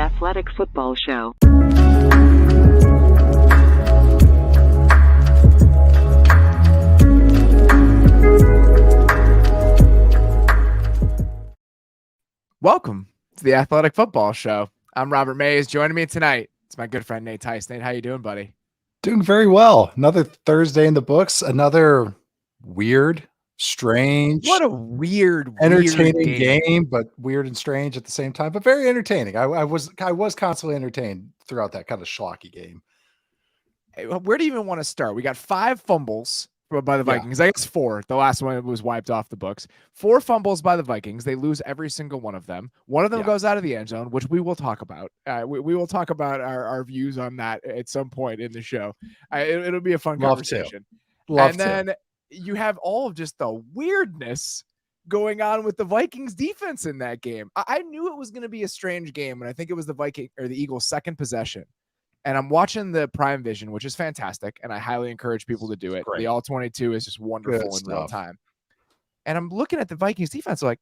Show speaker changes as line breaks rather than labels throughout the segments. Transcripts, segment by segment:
Athletic Football Show.
Welcome to the Athletic Football Show. I'm Robert Mays. Joining me tonight, it's my good friend Nate Tice. Nate, how you doing, buddy?
Doing very well. Another Thursday in the books. Another weird, strange,
What a weird
entertaining
game.
game, but weird and strange at the same time. But very entertaining. I was constantly entertained throughout that kind of schlocky game.
Where do you even want to start? We got 5 fumbles by the Vikings. I guess 4. The last one was wiped off the books. 4 fumbles by the Vikings. They lose every single one of them. One of them goes out of the end zone, which we will talk about. We will talk about our views on that at some point in the show. It'll be a fun conversation.
And
then you have all of just the weirdness going on with the Vikings defense in that game. I knew it was going to be a strange game, and I think it was the Eagles' second possession. And I'm watching the Prime Vision, which is fantastic, and I highly encourage people to do it. The All 22 is just wonderful in real time. And I'm looking at the Vikings defense, like,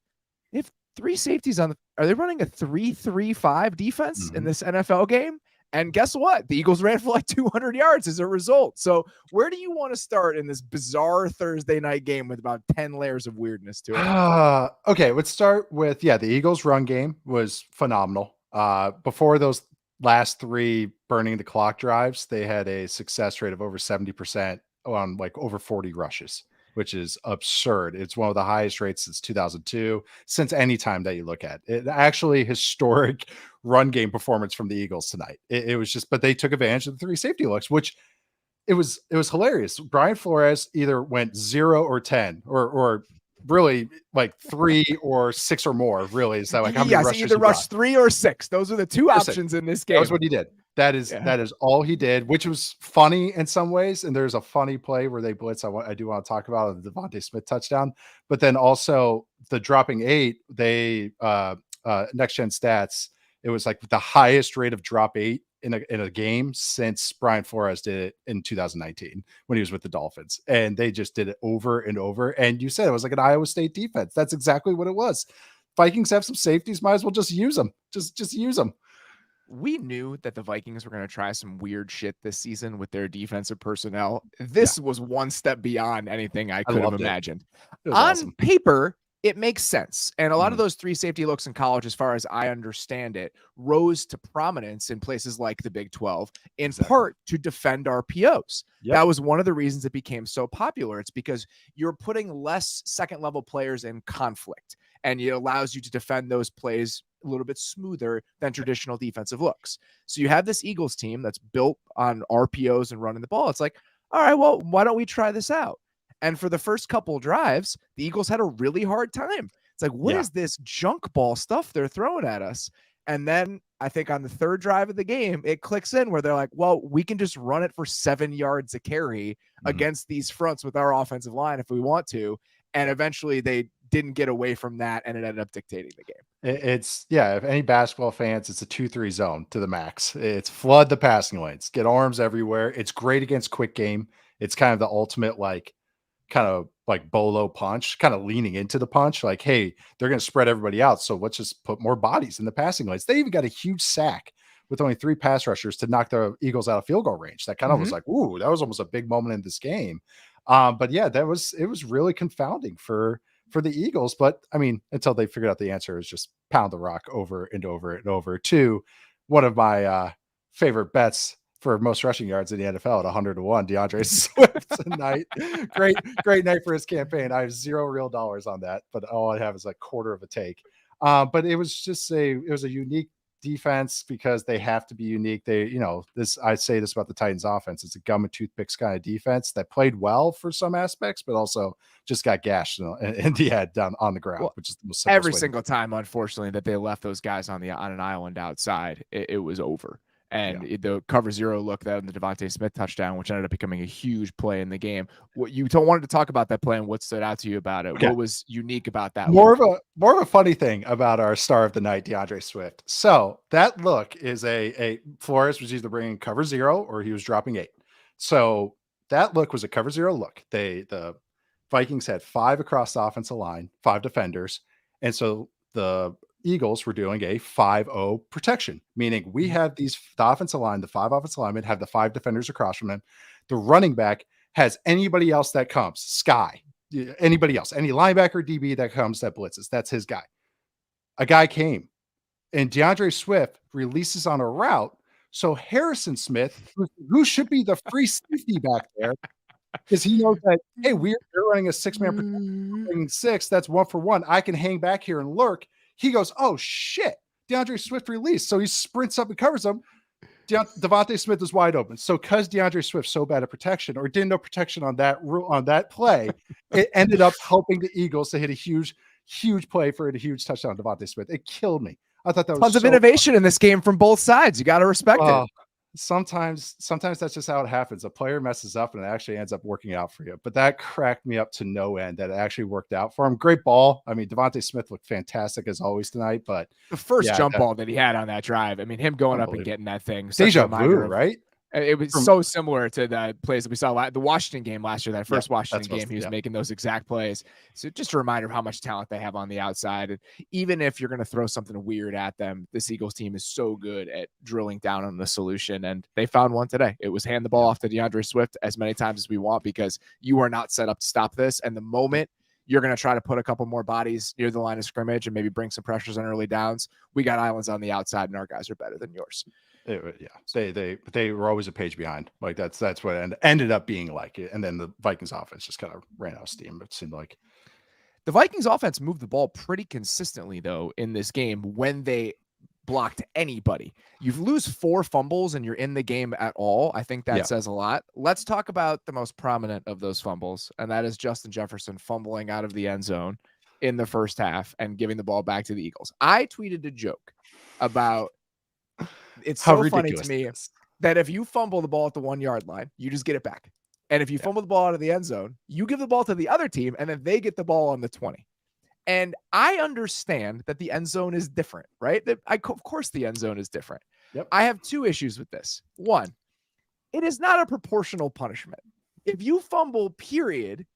they have 3 safeties on are they running a 3-3-5 defense in this NFL game? And guess what? The Eagles ran for like 200 yards as a result. So where do you want to start in this bizarre Thursday night game with about 10 layers of weirdness to it?
Okay, let's start with, the Eagles run game was phenomenal. Before those last 3 burning the clock drives, they had a success rate of over 70% on like over 40 rushes, which is absurd. It's one of the highest rates since 2002, since any time that you look at it. Actually, historic run game performance from the Eagles tonight. It was just, but they took advantage of the 3 safety looks, which it was hilarious. Brian Flores either went 0 or 10 or really like 3 or 6 or more. Really, is that like how many rushes?
Either rush 3 or 6. Those are the 2 options in this game.
That was what he did. That is all he did, which was funny in some ways. And there's a funny play where they blitz. I do want to talk about the Devontae Smith touchdown, but then also the dropping 8. They next gen stats. It was like the highest rate of drop 8 in a game since Brian Flores did it in 2019 when he was with the Dolphins, and they just did it over and over. And you said it was like an Iowa State defense. That's exactly what it was. Vikings have some safeties. Might as well just use them. Just use them.
We knew that the Vikings were going to try some weird shit this season with their defensive personnel. This was one step beyond anything I could have imagined. On
awesome.
Paper, it makes sense. And a lot of those 3 safety looks in college, as far as I understand it, rose to prominence in places like the Big 12, in part to defend RPOs. That was one of the reasons it became so popular. It's because you're putting less second-level players in conflict, and it allows you to defend those plays a little bit smoother than traditional defensive looks. So you have this Eagles team that's built on RPOs and running the ball. It's like, all right, well, why don't we try this out? And for the first couple drives, the Eagles had a really hard time. It's like, what is this junk ball stuff they're throwing at us? And then I think on the 3rd drive of the game, it clicks in where they're like, well, we can just run it for 7 yards a carry against these fronts with our offensive line if we want to. And eventually they didn't get away from that, and it ended up dictating the game.
It's if any basketball fans, it's a 2-3 zone to the max. It's flood the passing lanes, get arms everywhere. It's great against quick game. It's kind of the ultimate, kind of like bolo punch, kind of leaning into the punch. Like, hey, they're going to spread everybody out, so let's just put more bodies in the passing lanes. They even got a huge sack with only 3 pass rushers to knock the Eagles out of field goal range. That kind of was like, ooh, that was almost a big moment in this game. But yeah, it was really confounding for the Eagles. But I mean, until they figured out the answer is just pound the rock over and over and over, to one of my favorite bets for most rushing yards in the NFL at 100-1, DeAndre Swift tonight. Great night for his campaign. I have $0 real dollars on that, but all I have is like quarter of a take. But it was just a unique defense because they have to be unique. I say this about the Titans offense. It's a gum and toothpicks kind of defense that played well for some aspects, but also just got gashed in the head down on the ground, which is the most
every single time, unfortunately, that they left those guys on an island outside, it was over. And the cover 0 look that in the Devontae Smith touchdown, which ended up becoming a huge play in the game. What you wanted to talk about that play and what stood out to you about it? Okay. What was unique about that?
More of a funny thing about our star of the night, DeAndre Swift. So that look is a Flores was either bringing cover 0 or he was dropping 8. So that look was a cover 0 look. The Vikings had 5 across the offensive line, 5 defenders, and so the Eagles were doing a 5-0 protection, meaning we have the offensive line, the 5 offensive linemen have the 5 defenders across from them. The running back has anybody else that comes, Sky, anybody else, any linebacker, DB that comes that blitzes. That's his guy. A guy came, and DeAndre Swift releases on a route. So Harrison Smith, who should be the free safety back there, because he knows that, hey, we're running a 6-man protection, 6. That's 1 for 1. I can hang back here and lurk. He goes, oh shit, DeAndre Swift released. So he sprints up and covers him. Devontae Smith is wide open. So because DeAndre Swift's so bad at protection, or didn't know protection on that play, it ended up helping the Eagles to hit a huge play for a huge touchdown. Devontae Smith. It killed me. I thought that was
tons of innovation in this game from both sides. You got to respect it.
Sometimes that's just how it happens. A player messes up and it actually ends up working out for you. But that cracked me up to no end that it actually worked out for him. Great ball. I mean, Devontae Smith looked fantastic as always tonight. But
the first jump ball that he had on that drive, I mean, him going up and getting that thing.
Deja vu, right?
It was so similar to the plays that we saw the Washington game last year, that first Washington game. He was making those exact plays. So just a reminder of how much talent they have on the outside. And even if you're going to throw something weird at them, this Eagles team is so good at drilling down on the solution. And they found one today. It was hand the ball off to DeAndre Swift as many times as we want, because you are not set up to stop this. And the moment you're going to try to put a couple more bodies near the line of scrimmage and maybe bring some pressures on early downs, we got islands on the outside and our guys are better than yours.
They were always a page behind. Like that's what ended up being like it. And then the Vikings offense just kind of ran out of steam. It seemed like
the Vikings offense moved the ball pretty consistently though in this game when they blocked anybody. You lose 4 fumbles and you're in the game at all. I think that says a lot. Let's talk about the most prominent of those fumbles, and that is Justin Jefferson fumbling out of the end zone in the first half and giving the ball back to the Eagles. I tweeted a joke about it's so funny to me that if you fumble the ball at the 1-yard line, you just get it back. And if you fumble the ball out of the end zone, you give the ball to the other team and then they get the ball on the 20. And I understand that the end zone is different, right? Of course the end zone is different.
Yep.
I have 2 issues with this. One, it is not a proportional punishment. If you fumble, period,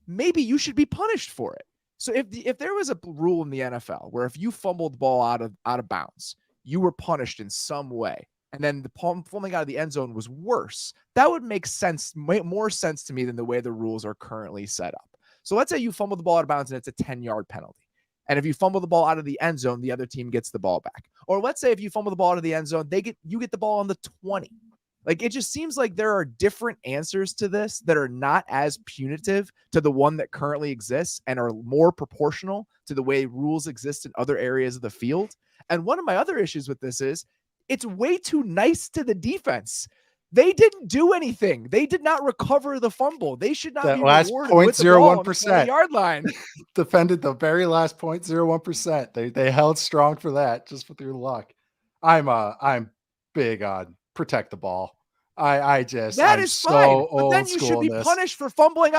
maybe you should be punished for it. So if there was a rule in the NFL where if you fumbled the ball out of bounds, you were punished in some way, and then the fumbling out of the end zone was worse, that would make more sense to me than the way the rules are currently set up. So let's say you fumble the ball out of bounds and it's a 10-yard penalty. And if you fumble the ball out of the end zone, the other team gets the ball back. Or let's say if you fumble the ball out of the end zone, you get the ball on the 20. Like, it just seems like there are different answers to this that are not as punitive to the one that currently exists and are more proportional to the way rules exist in other areas of the field. And one of my other issues with this is it's way too nice to the defense. They didn't do anything. They did not recover the fumble. They should not be rewarded with the ball on the 20-yard line.
Defended the very last 0.01%. They held strong for that, just with your luck. I'm big on protect the ball. I'm
so fine. But then you should be punished for fumbling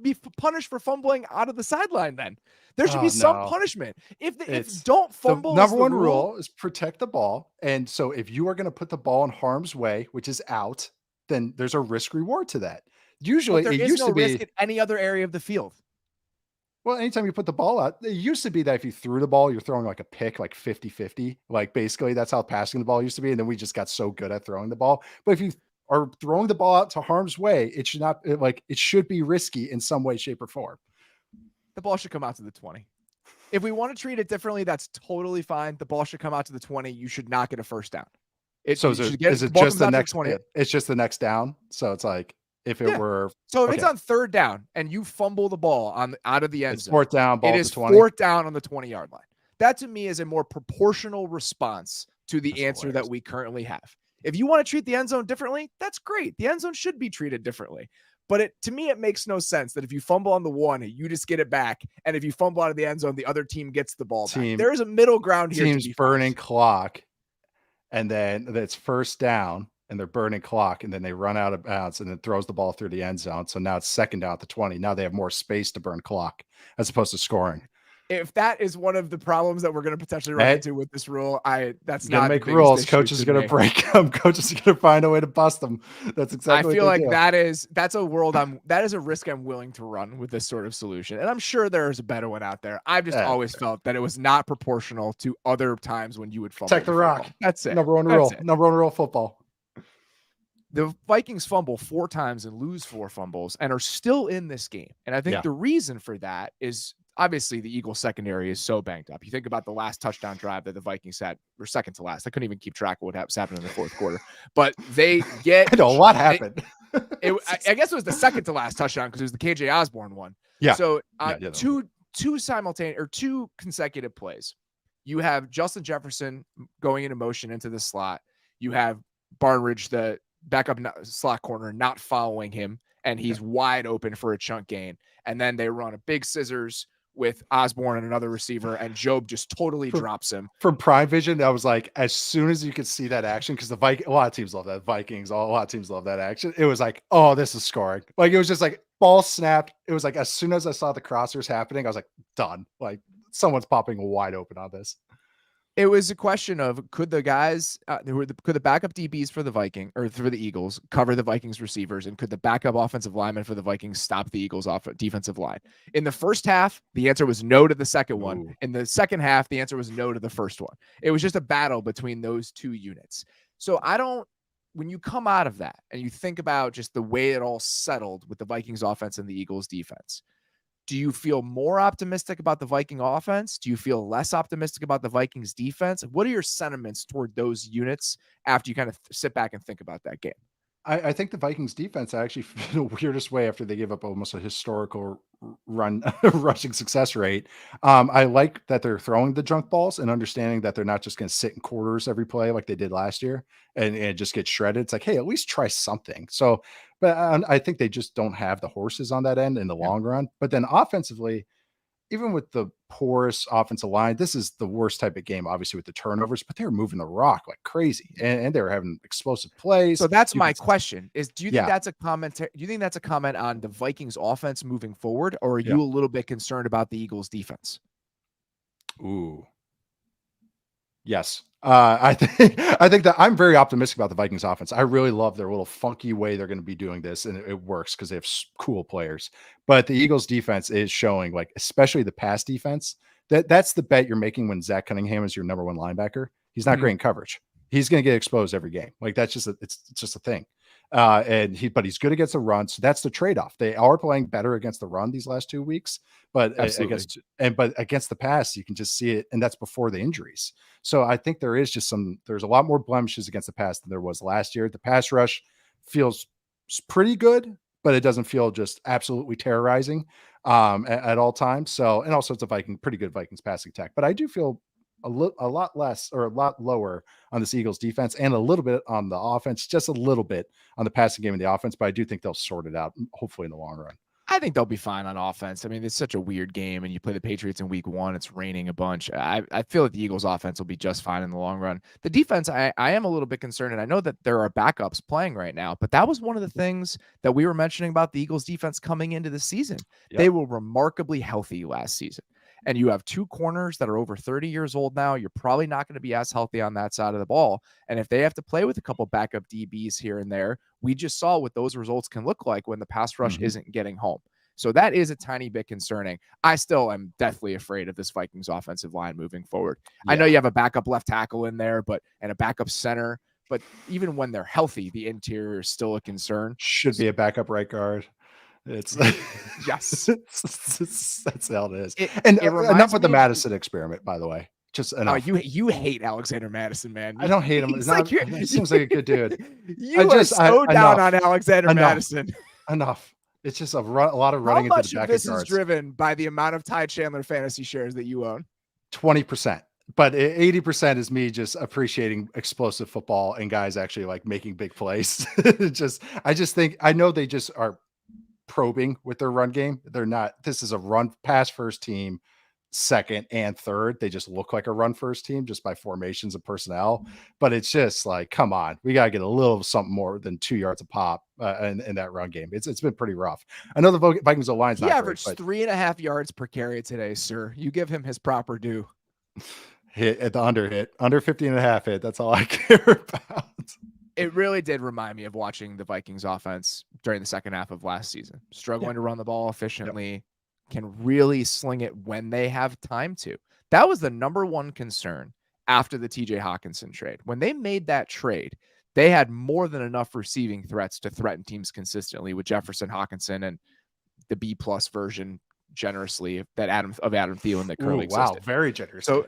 be punished for fumbling out of the sideline. Then there should be some punishment. If don't fumble,
the number one rule is protect the ball. And so if you are going to put the ball in harm's way, which is out, then there's a risk reward to that. Usually
there is no risk in any other area of the field.
Well, anytime you put the ball out, it used to be that if you threw the ball, you're throwing like a pick, like 50-50. Like basically that's how passing the ball used to be. And then we just got so good at throwing the ball. But if you are throwing the ball out to harm's way, it should be risky in some way, shape, or form.
The ball should come out to the 20. If we want to treat it differently, that's totally fine. The ball should come out to the 20. You should not get a first down.
Is it just the next 20? It's just the next down. So it's like, if it were
if it's on 3rd down and you fumble the ball out of the end zone,
4th down, ball
it is
20.
4th down on the 20-yard line. That to me is a more proportional response to the answer that we currently have. If you want to treat the end zone differently, that's great. The end zone should be treated differently. But to me, it makes no sense that if you fumble on the 1, you just get it back. And if you fumble out of the end zone, the other team gets the ball back. There is a middle ground here.
Team's burning clock. And then it's 1st down. And they're burning clock, and then they run out of bounds and then throws the ball through the end zone. So now it's 2nd down at the 20. Now they have more space to burn clock as opposed to scoring.
if that is one of the problems that we're going to potentially run into with this rule, that's
you gotta
not
make
the biggest
rules.
issue
Coaches
to
are gonna
me.
break them. Coaches are gonna find a way to bust them. That's exactly
I feel
what they
like
do.
that's a world that is a risk I'm willing to run with this sort of solution. And I'm sure there's a better one out there. I've just always felt that it was not proportional to other times when you would fumble
Protect the
football.
rock.
That's it.
Number one rule. Number one rule football.
The Vikings fumble 4 times and lose 4 fumbles and are still in this game. And I think the reason for that is obviously the Eagles secondary is so banged up. You think about the last touchdown drive that the Vikings had, or second to last. I couldn't even keep track of what happened in the fourth quarter. But they get
I know a lot happened.
I guess it was the second to last touchdown because it was the KJ Osborne one.
Yeah.
So two consecutive plays. You have Justin Jefferson going into motion into the slot. You have Barnridge, the backup slot corner, not following him, and he's wide open for a chunk gain. And then they run a big scissors with Osborne and another receiver, and Job just totally drops him.
From Prime Vision, I was like, as soon as you could see that action, because a lot of teams love that. Vikings, a lot of teams love that action. It was like, oh, this is scoring. Like, it was just like ball snapped. It was like, as soon as I saw the crossers happening, I was like, done. Like, someone's popping wide open on this.
It was a question of could the guys, could the backup DBs for the Viking or for the Eagles cover the Vikings receivers, and could the backup offensive lineman for the Vikings stop the Eagles defensive line? In the first half, the answer was no to the second one. In the second half, the answer was no to the first one. It was just a battle between those two units. So when you come out of that and you think about just the way it all settled with the Vikings offense and the Eagles defense, do you feel more optimistic about the Viking offense? Do you feel less optimistic about the Vikings defense? What are your sentiments toward those units after you kind of sit back and think about that game?
I think the Vikings defense actually, in the weirdest way, after they gave up almost a historical run rushing success rate. I like that they're throwing the junk balls and understanding that they're not just going to sit in quarters every play like they did last year and just get shredded. It's like, hey, at least try something. So, but I think they just don't have the horses on that end in the long run. But then offensively, even with the porous offensive line, this is the worst type of game, obviously, with the turnovers, but they were moving the rock like crazy and they were having explosive plays.
So that's my question is, do you think that's a comment? Do you think that's a comment on the Vikings offense moving forward, or are you a little bit concerned about the Eagles defense?
Ooh. Yes. I think that I'm very optimistic about the Vikings offense. I really love their little funky way they're going to be doing this, and it works because they have cool players. But the Eagles defense is showing, like, especially the pass defense, that's the bet you're making when Zach Cunningham is your number one linebacker. He's not great in coverage. He's going to get exposed every game. Like, that's just it's just a thing. But he's good against the run. So that's the trade-off. They are playing better against the run these last 2 weeks, but against the pass, you can just see it. And that's before the injuries. So I think there's a lot more blemishes against the pass than there was last year. The pass rush feels pretty good, but it doesn't feel just absolutely terrorizing at all times. So, and also it's a pretty good Vikings passing attack, but I do feel a lot less or a lot lower on this Eagles defense and a little bit on the offense, just a little bit on the passing game and the offense, but I do think they'll sort it out, hopefully, in the long run.
I think they'll be fine on offense. I mean, it's such a weird game, and you play the Patriots in week 1. It's raining a bunch. I feel like the Eagles offense will be just fine in the long run. The defense, I am a little bit concerned, and I know that there are backups playing right now, but that was one of the things that we were mentioning about the Eagles defense coming into the season. Yep. They were remarkably healthy last season. And you have 2 corners that are over 30 years old now. You're probably not going to be as healthy on that side of the ball. And if they have to play with a couple backup DBs here and there, we just saw what those results can look like when the pass rush isn't getting home. So that is a tiny bit concerning. I still am deathly afraid of this Vikings offensive line moving forward. Yeah. I know you have a backup left tackle in there, and a backup center, but even when they're healthy, the interior is still a concern.
Should be a backup right guard. It's
yes,
that's how it is. Enough with the Madison experiment, by the way. Just enough.
You hate Alexander Madison, man.
I don't hate him. He seems like a good dude.
You are so down on Alexander Madison.
Enough. It's just a lot of running into the back of guards. How much of
this is driven by the amount of Ty Chandler fantasy shares that you own?
20%. But 80% is me just appreciating explosive football and guys actually like making big plays. I just think, I know they just are probing with their run game. They're not, this is a run pass first team, second and third. They just look like a run first team just by formations and personnel. But it's just like, come on, we got to get a little something more than 2 yards a pop in that run game. It's been pretty rough. I know the Vikings O-line's
He
not
averaged
great, but
3.5 yards per carry today, sir. You give him his proper due.
hit at the under 50.5 hit. That's all I care about.
It really did remind me of watching the Vikings offense during the second half of last season. Struggling to run the ball efficiently, can really sling it when they have time to. That was the number one concern after the TJ Hawkinson trade. When they made that trade, they had more than enough receiving threats to threaten teams consistently with Jefferson, Hawkinson, and the B+ version generously that Adam Thielen that currently existed.
Wow, very generous.
So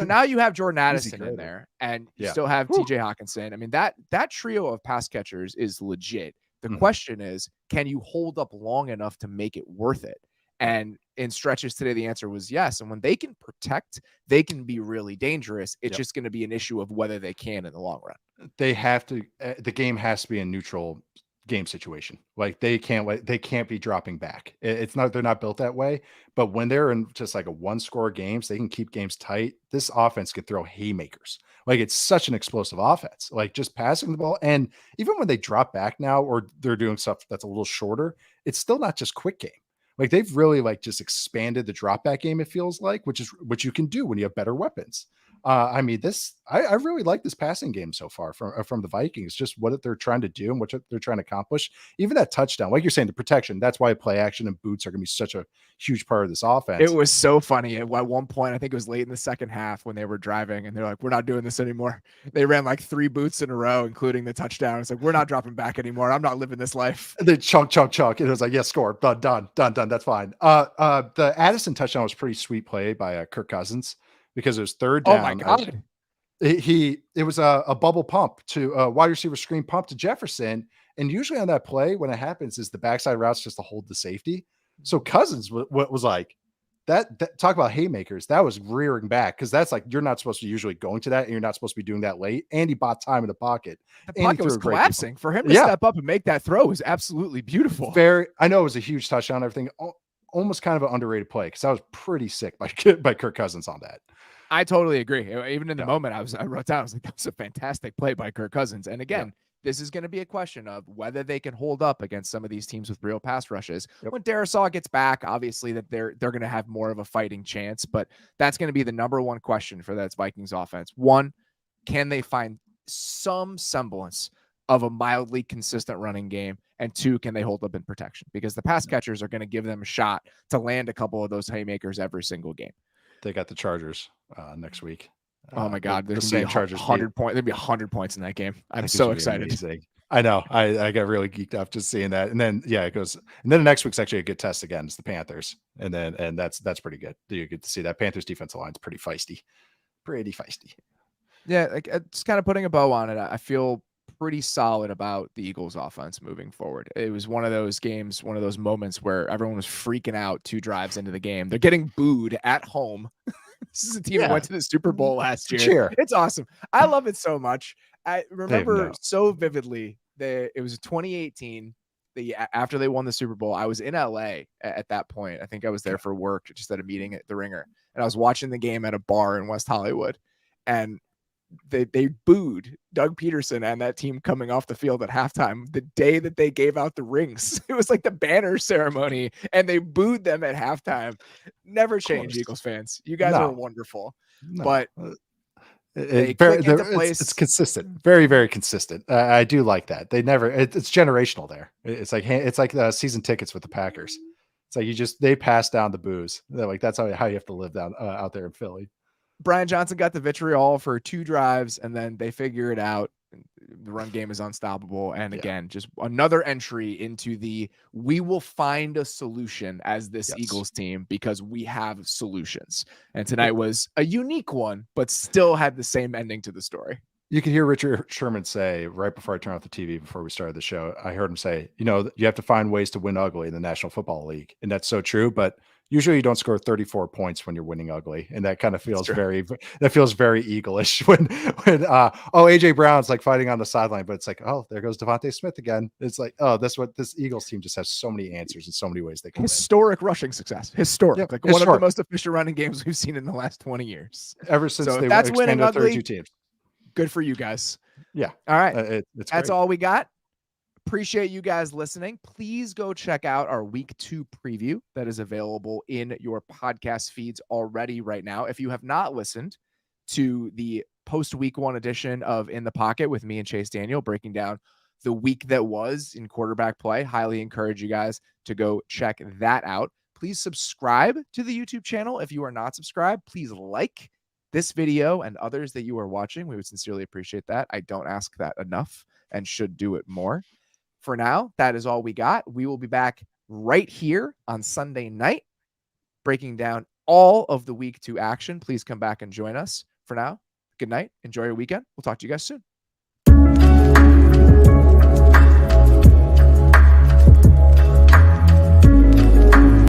now you have Jordan Addison in there, and you still have TJ Hawkinson. I mean, that trio of pass catchers is legit. The question is, can you hold up long enough to make it worth it? And in stretches today, the answer was yes. And when they can protect, they can be really dangerous. It's just going to be an issue of whether they can in the long run.
They have to. The game has to be a neutral game situation. Like they can't be dropping back. It's not, they're not built that way. But when they're in just like a 1-score games, they can keep games tight. This offense can throw haymakers. Like it's such an explosive offense, like just passing the ball. And even when they drop back now, or they're doing stuff that's a little shorter, it's still not just quick game. Like they've really like just expanded the drop back game. It feels like, which is what you can do when you have better weapons. I mean, I really like this passing game so far from the Vikings, just what they're trying to do and what they're trying to accomplish. Even that touchdown, like you're saying, the protection, that's why play action and boots are going to be such a huge part of this offense.
It was so funny. At one point, I think it was late in the second half when they were driving and they're like, we're not doing this anymore. They ran like 3 boots in a row, including the touchdown. It's like, we're not dropping back anymore. I'm not living this life.
The chunk. It was like, yes, score. Done. That's fine. The Addison touchdown was pretty sweet play by Kirk Cousins, because it was third down.
Oh my God.
It was a bubble pump to a wide receiver screen pump to Jefferson. And usually on that play, when it happens, is the backside routes just to hold the safety. So Cousins was like that talk about haymakers. That was rearing back, because that's like, you're not supposed to usually going to that, and you're not supposed to be doing that late. And he bought time in the pocket.
The pocket was collapsing. For him to step up and make that throw was absolutely beautiful.
I know it was a huge touchdown and everything. Almost kind of an underrated play, because I was pretty sick by Kirk Cousins on that.
I totally agree. Even in the moment, I wrote down, I was like, that was a fantastic play by Kirk Cousins. And again, this is going to be a question of whether they can hold up against some of these teams with real pass rushes. When Darisaw gets back, obviously that they're going to have more of a fighting chance, but that's going to be the number one question for that Vikings offense. One, can they find some semblance of a mildly consistent running game? And 2, can they hold up in protection? Because the pass catchers are going to give them a shot to land a couple of those haymakers every single game.
They got the Chargers next week.
Oh my God, there's going to be 100 points. There'll be 100 points in that game. I'm so excited.
Amazing. I know. I got really geeked up just seeing that. And then it goes. And then the next week's actually a good test again. It's the Panthers, and that's pretty good. You get to see that Panthers defensive line's pretty feisty.
Yeah, like just kind of putting a bow on it. I feel pretty solid about the Eagles offense moving forward. It was one of those games, one of those moments where everyone was freaking out 2 drives into the game. They're getting booed at home. This is a team that went to the Super Bowl last year.
Cheer.
It's awesome. I love it so much. I remember so vividly that it was 2018. After they won the Super Bowl, I was in LA at that point. I think I was there for work, just at a meeting at the Ringer, and I was watching the game at a bar in West Hollywood, and they booed Doug Peterson and that team coming off the field at halftime the day that they gave out the rings. It was like the banner ceremony, and they booed them at halftime. Never change, Eagles fans. You guys are wonderful. But
it's consistent, very, very consistent. I do like that. It's generational there. It's like the season tickets with the Packers. It's like they pass down the booze. That's how you have to live down out there in Philly.
Brian Johnson got the vitriol for 2 drives, and then they figure it out. The run game is unstoppable. And again, just another entry into we will find a solution as this Eagles team, because we have solutions. And tonight was a unique one, but still had the same ending to the story.
You could hear Richard Sherman say right before I turned off the TV, before we started the show, I heard him say, you have to find ways to win ugly in the National Football League. And that's so true. But usually you don't score 34 points when you're winning ugly. And that kind of feels very Eagle-ish when AJ Brown's like fighting on the sideline, but it's like, oh, there goes Devontae Smith again. It's like, oh, that's what this Eagles team just has so many answers and so many ways they can
historic rushing success. Historic. One of the most efficient running games we've seen in the last 20 years.
Ever since they expanded to 32 teams.
Good for you guys.
Yeah.
All right. That's all we got. Appreciate you guys listening. Please go check out our week 2 preview that is available in your podcast feeds already right now. If you have not listened to the post week 1 edition of In the Pocket with me and Chase Daniel breaking down the week that was in quarterback play, highly encourage you guys to go check that out. Please subscribe to the YouTube channel. If you are not subscribed, please like this video and others that you are watching. We would sincerely appreciate that. I don't ask that enough and should do it more. For now, that is all we got. We will be back right here on Sunday night, breaking down all of the week 2 action. Please come back and join us. For now, good night. Enjoy your weekend. We'll talk to you guys soon.